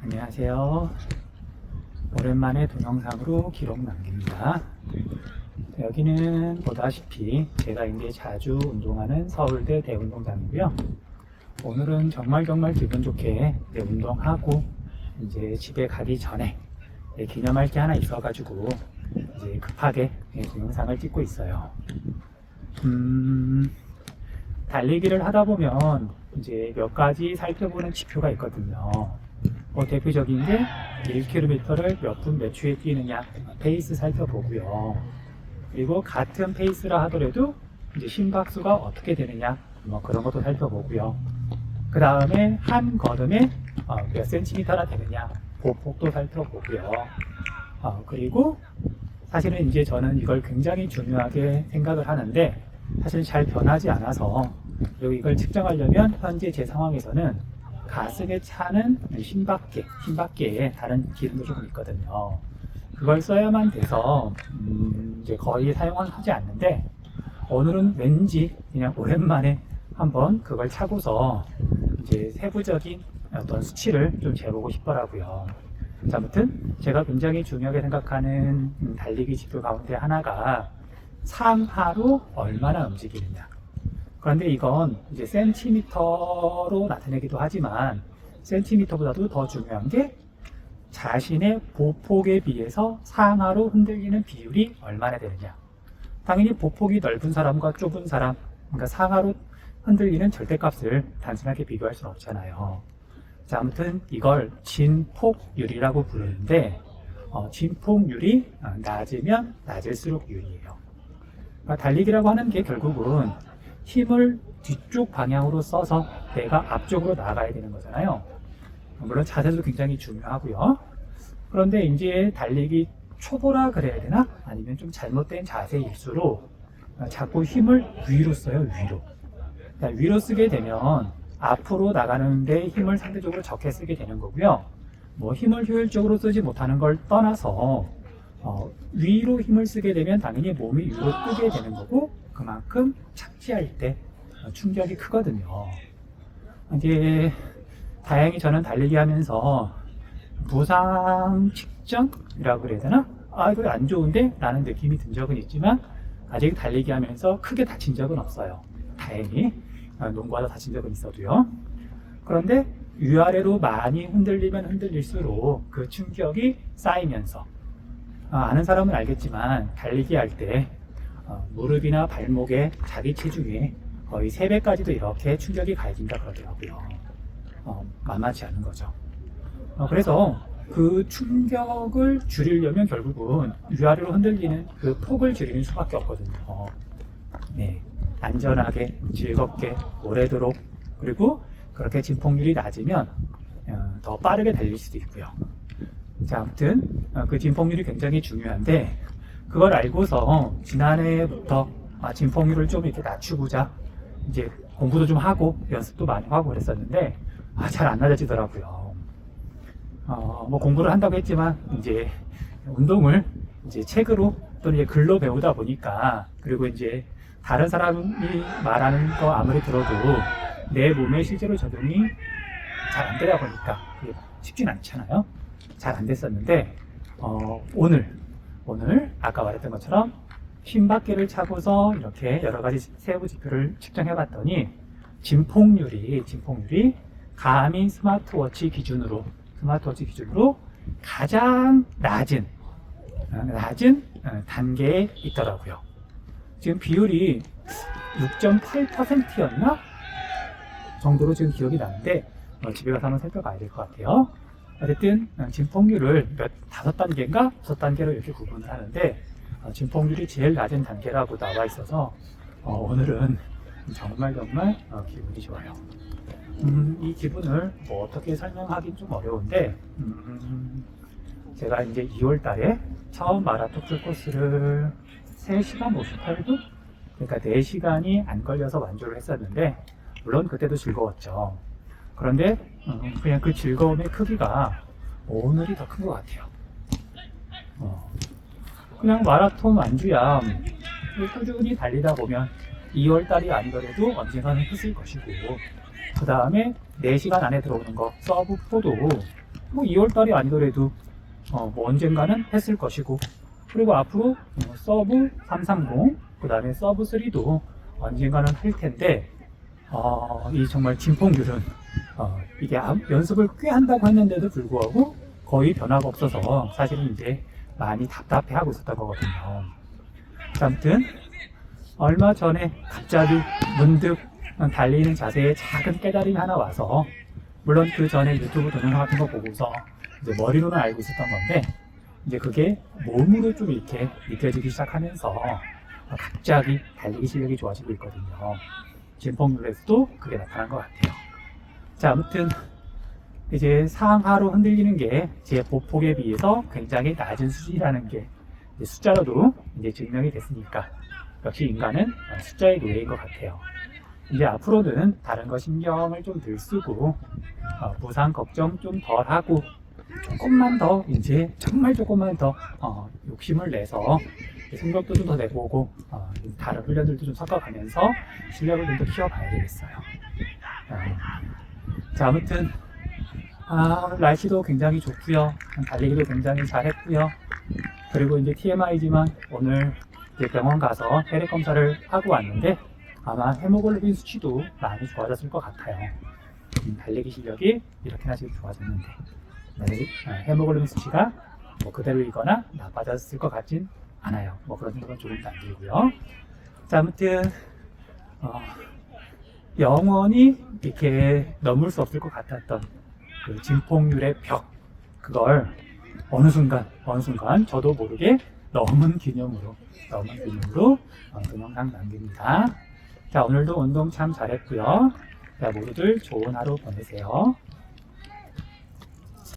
안녕하세요. 오랜만에 동영상으로 기록 남깁니다. 여기는 보다시피 제가 이제 자주 운동하는 서울대 대운동장이고요. 오늘은 정말 기분 좋게 운동하고 이제 집에 가기 전에 기념할 게 하나 있어가지고 이제 급하게 동영상을 찍고 있어요. 달리기를 하다 보면 이제 몇 가지 살펴보는 지표가 있거든요. 대표적인 게 1km를 몇 분 몇 초에 뛰느냐 페이스 살펴보고요. 그리고 같은 페이스라 하더라도 이제 심박수가 어떻게 되느냐 그런 것도 살펴보고요. 그 다음에 한 걸음에 몇 센티미터나 되느냐 보폭도 살펴보고요. 그리고 사실은 이제 저는 이걸 굉장히 중요하게 생각을 하는데 사실 잘 변하지 않아서 그리고 이걸 측정하려면 현재 제 상황에서는 가슴에 차는 심박계에 다른 기능도 조금 있거든요. 그걸 써야만 돼서 이제 거의 사용은 하지 않는데 오늘은 왠지 그냥 오랜만에 한번 그걸 차고서 이제 세부적인 어떤 수치를 좀 재보고 싶더라고요. 자, 아무튼 제가 굉장히 중요하게 생각하는 달리기 지표 가운데 하나가 상하로 얼마나 움직이느냐. 그런데 이건 이제 센티미터로 나타내기도 하지만 센티미터보다도 더 중요한 게 자신의 보폭에 비해서 상하로 흔들리는 비율이 얼마나 되느냐. 당연히 보폭이 넓은 사람과 좁은 사람, 그러니까 상하로 흔들리는 절대값을 단순하게 비교할 수는 없잖아요. 자, 아무튼 이걸 진폭률이라고 부르는데 진폭률이 낮으면 낮을수록 유리해요. 그러니까 달리기라고 하는 게 결국은 힘을 뒤쪽 방향으로 써서 내가 앞쪽으로 나가야 되는 거잖아요. 물론 자세도 굉장히 중요하고요. 그런데 이제 달리기 초보라 그래야 되나? 아니면 좀 잘못된 자세일수록 자꾸 힘을 위로 써요, 위로. 그러니까 위로 쓰게 되면 앞으로 나가는데 힘을 상대적으로 적게 쓰게 되는 거고요. 힘을 효율적으로 쓰지 못하는 걸 떠나서 위로 힘을 쓰게 되면 당연히 몸이 위로 뜨게 되는 거고 그만큼 착지할 때 충격이 크거든요. 이제 다행히 저는 달리기 하면서 부상 직전이라고 그래야 되나? 이거 안 좋은데? 라는 느낌이 든 적은 있지만 아직 달리기 하면서 크게 다친 적은 없어요. 다행히 농구하다 다친 적은 있어도요. 그런데 위아래로 많이 흔들리면 흔들릴수록 그 충격이 쌓이면서 아는 사람은 알겠지만 달리기 할 때 무릎이나 발목에 자기 체중이 거의 3배까지도 이렇게 충격이 가해진다 그러더라고요. 만만치 않은 거죠. 그래서 그 충격을 줄이려면 결국은 위아래로 흔들리는 그 폭을 줄이는 수밖에 없거든요. 네, 안전하게, 즐겁게, 오래도록 그리고 그렇게 진폭률이 낮으면 더 빠르게 달릴 수도 있고요. 자, 아무튼 그 진폭률이 굉장히 중요한데 그걸 알고서 지난해부터 진폭률을 좀 이렇게 낮추고자 이제 공부도 좀 하고 연습도 많이 하고 그랬었는데 잘 안 낮아지더라고요. 공부를 한다고 했지만 이제 운동을 이제 책으로 또는 이제 글로 배우다 보니까 그리고 이제 다른 사람이 말하는 거 아무리 들어도 내 몸에 실제로 적용이 잘 안 되다 보니까 그게 쉽진 않잖아요. 잘 안 됐었는데 오늘 아까 말했던 것처럼 심박계를 차고서 이렇게 여러 가지 세부 지표를 측정해 봤더니 진폭률이 가민 스마트워치 기준으로 가장 낮은 단계에 있더라고요. 지금 비율이 6.8%였나? 정도로 지금 기억이 나는데 집에 가서 한번 살펴봐야 될 것 같아요. 어쨌든 진폭률을 5단계인가 6단계로 이렇게 구분을 하는데 진폭률이 제일 낮은 단계라고 나와 있어서 오늘은 정말 기분이 좋아요. 이 기분을 어떻게 설명하긴 좀 어려운데 제가 이제 2월 달에 처음 마라톤 풀코스를 3시간 58분? 그러니까 4시간이 안 걸려서 완주를 했었는데 물론 그때도 즐거웠죠. 그런데 그냥 그 즐거움의 크기가 오늘이 더 큰 것 같아요. 그냥 마라톤 완주야 꾸준히 달리다 보면 2월달이 아니더라도 언젠가는 했을 것이고 그 다음에 4시간 안에 들어오는 거 서브4도 뭐 2월 달이 아니더라도 뭐 언젠가는 했을 것이고, 그리고 앞으로 서브 330, 그 다음에 서브 3도 언젠가는 할 텐데, 이 정말 진폭률은 이게 연습을 꽤 한다고 했는데도 불구하고 거의 변화가 없어서 사실은 이제 많이 답답해하고 있었던 거거든요. 아무튼 얼마 전에 갑자기 문득 달리는 자세에 작은 깨달음이 하나 와서, 물론 그 전에 유튜브 동영상 같은 거 보고서 이제 머리로는 알고 있었던 건데, 이제 그게 몸으로 좀 이렇게 느껴지기 시작하면서 갑자기 달리기 실력이 좋아지고 있거든요. 진폭률에서도 그게 나타난 것 같아요. 자, 아무튼 이제 상하로 흔들리는 게 제 보폭에 비해서 굉장히 낮은 수준이라는 게 이제 숫자로도 이제 증명이 됐으니까, 역시 인간은 숫자의 노예인 것 같아요. 이제 앞으로는 다른 거 신경을 좀 덜 쓰고 부상 걱정 좀 덜 하고, 조금만 더 이제 정말 조금만 더 욕심을 내서 승격도 좀 더 내보고 다른 훈련들도 좀 섞어가면서 실력을 좀 더 키워가야 되겠어요. 자, 아무튼 날씨도 굉장히 좋고요, 달리기도 굉장히 잘했고요. 그리고 이제 TMI지만 오늘 이제 병원 가서 혈액 검사를 하고 왔는데 아마 헤모글로빈 수치도 많이 좋아졌을 것 같아요. 달리기 실력이 이렇게나 지금 좋아졌는데 헤모글로빈 수치가 뭐 그대로이거나 나빠졌을 것 같진 않아요. 뭐 그런 생각은 조금도 안 들고요. 자, 아무튼 영원히 이렇게 넘을 수 없을 것 같았던 그 진폭률의 벽, 그걸 어느 순간 저도 모르게 넘은 기념으로 동영상 남깁니다. 자, 오늘도 운동 참 잘했고요. 자, 모두들 좋은 하루 보내세요.